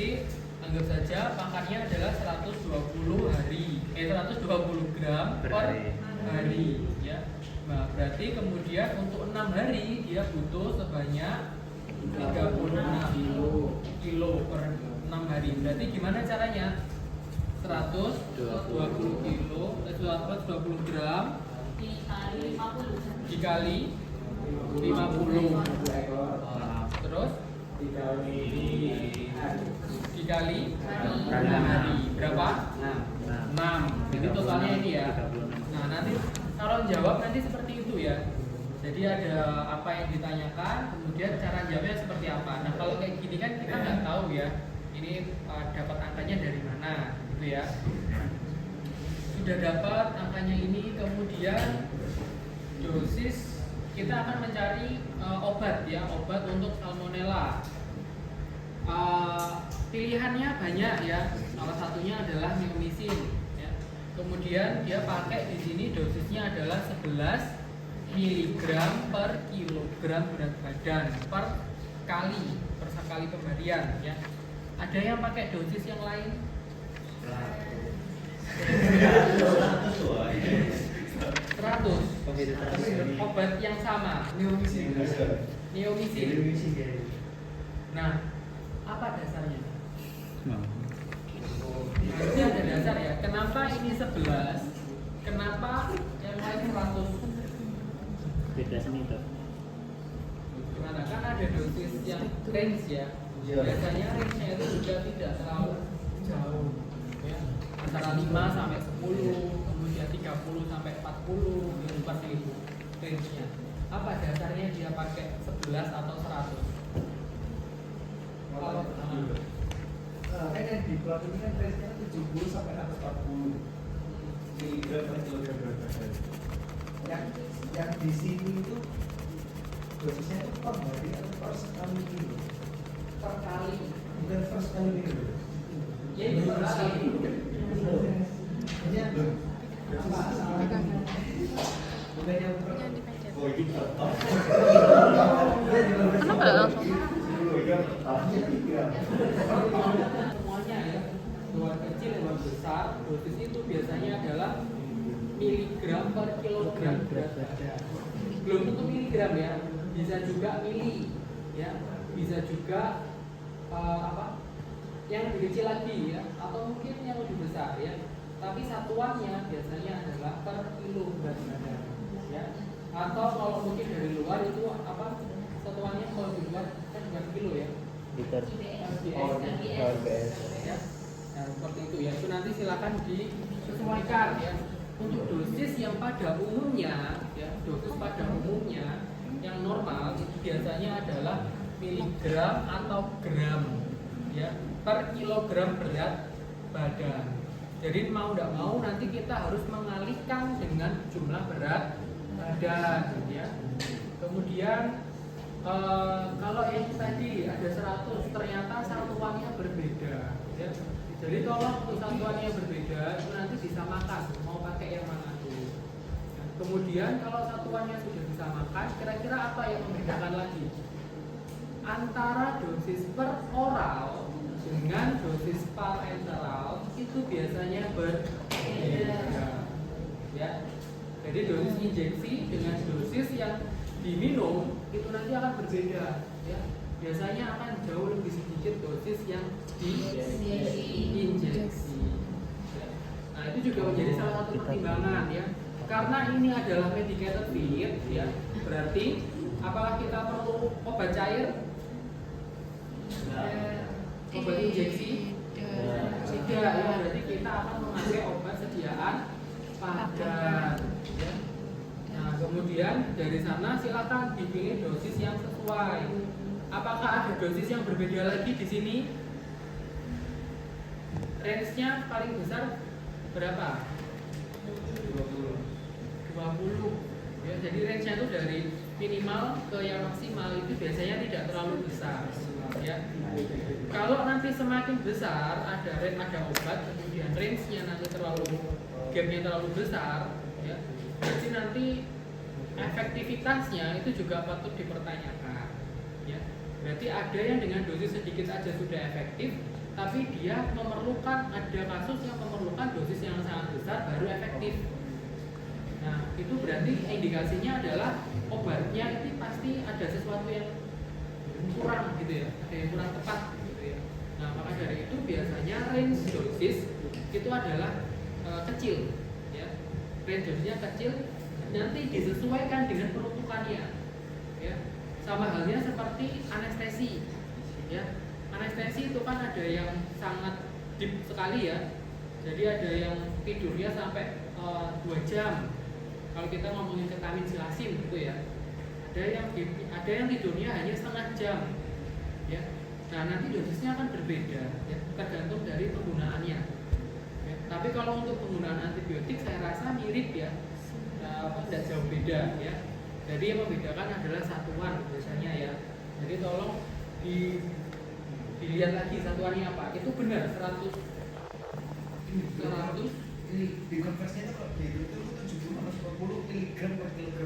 berarti anggap saja makannya adalah 120 gram per hari ya. Nah, berarti kemudian untuk 6 hari dia butuh sebanyak 36 kilo per 6 hari. Berarti gimana caranya? 120 kilo, 120 gram dikali 50. Terus dikali 6 hari. Berapa? 6. Jadi totalnya ini ya. Nah, nanti kalau jawab nanti seperti itu ya. Jadi ada apa yang ditanyakan, kemudian cara jawabnya seperti apa. Nah, kalau kayak gini kan kita nggak tahu ya. Ini dapat angkanya dari mana, gitu ya. Sudah dapat angkanya ini, kemudian dosis kita akan mencari obat ya, obat untuk salmonella. Pilihannya banyak ya. Salah satunya adalah neomycin. Ya. Kemudian dia pakai di sini dosisnya adalah 11 mg per kilogram berat badan per sekali pemberian ya. Ada yang pakai dosis yang lain? 100 obat yang sama, neomycin. Nah, apa dasarnya? Ini ada dasar ya. Kenapa ini 11? Kenapa yang lain 100? Beda seni tuh. Gimana? Kan ada dosis yang range ya. Biasanya range-nya itu juga tidak terlalu jauh ya. Antara 5 sampai 10, kemudian 30 sampai 40 gitu, seperti itu range-nya. Apa dasarnya dia pakai 11 atau 100? Kalau kan yang di plot ini kan range-nya 70 sampai 140 miligram per kilogram berat badan. Yang di sini itu dosisnya itu per hari atau per sekali kilo? per kali, Bukan per sekali kilo. ya itu per kali. Ini bukan yang per. Oh ini Kenapa nggak langsung? Semuanya ya, luar kecil, luar besar, dosis itu biasanya adalah miligram per kilogram berat badan. Belum tentu miligram ya, bisa juga mili, ya, bisa juga yang lebih kecil lagi ya, atau mungkin yang lebih besar ya. Tapi satuannya biasanya adalah per kilo berat badan, ya. Atau kalau mungkin dari luar itu satuannya kalau di luar kan bukan kilo ya. Liter. Ya. Nah, seperti itu ya. Itu nanti silakan disesuaikan ya. Untuk dosis yang pada umumnya ya, dosis pada umumnya yang normal itu biasanya adalah miligram atau gram ya per kilogram berat badan. Jadi mau tidak mau nanti kita harus mengalihkan dengan jumlah berat badan ya. Kemudian kalau yang tadi ada 100 ternyata satuannya berbeda ya. Jadi tolong untuk satuannya berbeda itu nanti disamakan mau pakai yang mana dulu. Nah, kemudian kalau satuannya sudah disamakan, kira-kira apa yang membedakan lagi antara dosis per oral dengan dosis parenteral itu biasanya berbeda ya. Jadi dosis injeksi dengan dosis yang diminum itu nanti akan berbeda ya. Biasanya akan jauh lebih sedikit dosis yang diinjeksi ya. Nah itu juga menjadi salah satu pertimbangan ya. Karena ini adalah medicated feed ya, berarti apakah kita perlu obat cair? Obat injeksi? Tidak ya, berarti kita akan memakai obat sediaan padat ya. Nah kemudian dari sana silakan dipilih dosis yang sesuai. Apakah ada dosis yang berbeda lagi di sini? Range-nya paling besar berapa? 20 ya, jadi range-nya itu dari minimal ke yang maksimal itu biasanya tidak terlalu besar ya. Kalau nanti semakin besar ada obat kemudian range-nya nanti gap-nya terlalu besar ya, berarti nanti efektivitasnya itu juga patut dipertanyakan ya. Berarti ada yang dengan dosis sedikit aja sudah efektif, tapi dia memerlukan, ada kasus yang memerlukan dosis yang sangat besar baru efektif. Nah, itu berarti indikasinya adalah obatnya itu pasti ada sesuatu yang kurang gitu ya, ada yang kurang tepat gitu ya. Nah, maka dari itu biasanya range dosis itu adalah kecil ya. Range dosisnya kecil, nanti disesuaikan dengan peruntukannya ya. Sama halnya seperti anestesi ya. Anestesi itu kan ada yang sangat deep sekali ya. Jadi ada yang tidurnya sampai 2 jam. Kalau kita ngomongin ketamin silasin gitu ya. Ada yang tidurnya hanya setengah jam. Ya. Nah, nanti dosisnya akan berbeda ya, tergantung dari penggunaannya. Ya. Tapi kalau untuk penggunaan antibiotik saya rasa mirip ya. Tidak jauh beda ya. Jadi yang membedakan adalah satuan biasanya ya. Jadi tolong dilihat lagi satuannya apa. Itu benar 100 ini di konversinya itu kalau di itu 70 sama 40 mg per kilogram